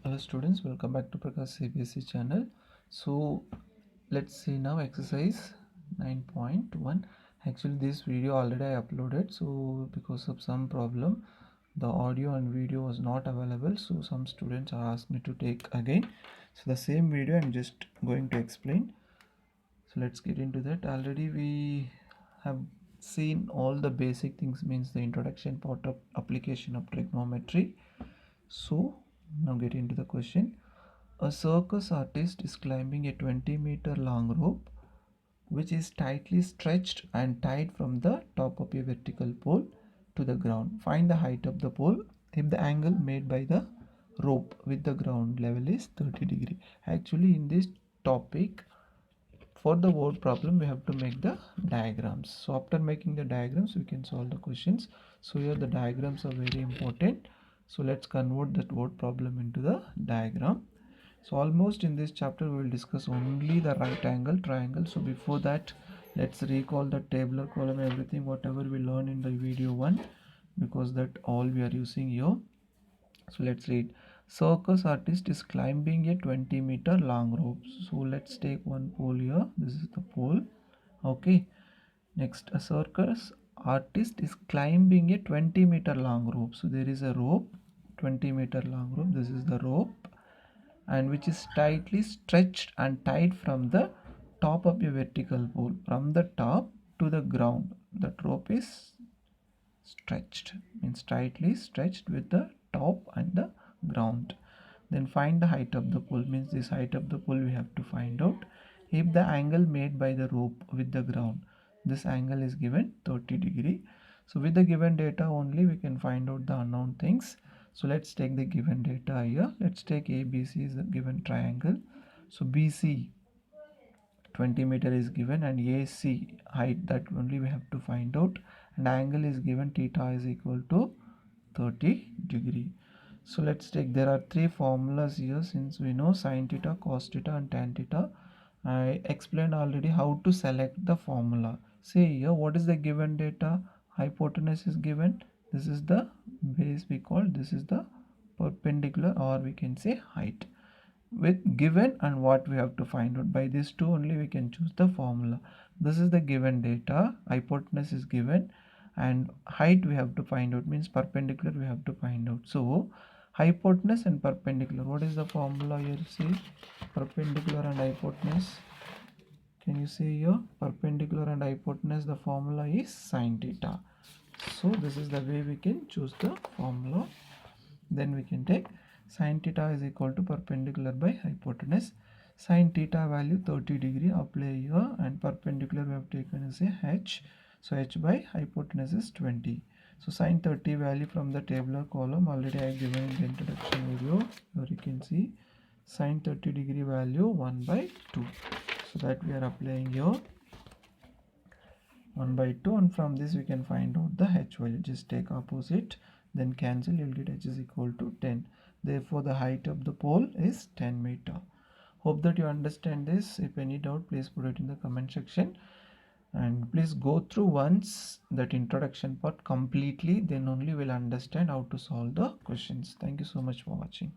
Hello students, welcome back to Prakash CBSE channel. So let's see now exercise 9.1. Actually this video already I uploaded, so because of some problem the audio and video was not available, so some students asked me to take again. So the same video I'm just going to explain. So let's get into that. Already we have seen all the basic things, means the introduction part of application of trigonometry. So now get into the question. A circus artist is climbing a 20-meter long rope which is tightly stretched and tied from the top of a vertical pole to the ground. Find the height of the pole if the angle made by the rope with the ground level is 30 degree. Actually in this topic, for the word problem we have to make the diagrams. So after making the diagrams we can solve the questions. So here the diagrams are very important. So let's convert that word problem into the diagram. So almost in this chapter we will discuss only the right angle triangle. So before that, let's recall the tabular column, everything whatever we learned in the video 1, because that all we are using here. So let's read. Circus artist is climbing a 20-meter long rope. So let's take one pole here. This is the pole. Okay. Next, a circus artist is climbing a 20-meter long rope. So there is a rope, 20-meter long rope. This is the rope, and which is tightly stretched and tied from the top of a vertical pole, from the top to the ground. That rope is stretched, means tightly stretched with the top and the ground. Then find the height of the pole, means this height of the pole we have to find out. If the angle made by the rope with the ground, this angle is given 30 degree. So with the given data only we can find out the unknown things. So let's take the given data here. Let's take ABC is a given triangle. So BC 20 meter is given, and AC height, that only we have to find out, and angle is given, theta is equal to 30 degree. So let's take, there are three formulas here, since we know sin theta, cos theta and tan theta. I explained already how to select the formula. See here, what is the given data? Hypotenuse is given, this is the base we call, this is the perpendicular, or we can say height. With given and what we have to find out, by these two only we can choose the formula. This is the given data, hypotenuse is given and height we have to find out, means perpendicular we have to find out. So hypotenuse and perpendicular, what is the formula here? See, perpendicular and hypotenuse, can you see here, perpendicular and hypotenuse, the formula is sin theta. So this is the way we can choose the formula. Then we can take sin theta is equal to perpendicular by hypotenuse. Sin theta value 30 degree, apply here, and perpendicular we have taken as a h. So h by hypotenuse is 20. So sin 30 value from the tabular column already I have given in the introduction video. Here you can see sin 30 degree value 1 by 2. So that we are applying here 1 by 2, and from this we can find out the h value. Just take opposite, then cancel, you'll get h is equal to 10. Therefore the height of the pole is 10 meter. Hope that you understand this. If any doubt, please put it in the comment section, and please go through once that introduction part completely, then only we'll understand how to solve the questions. Thank you so much for watching.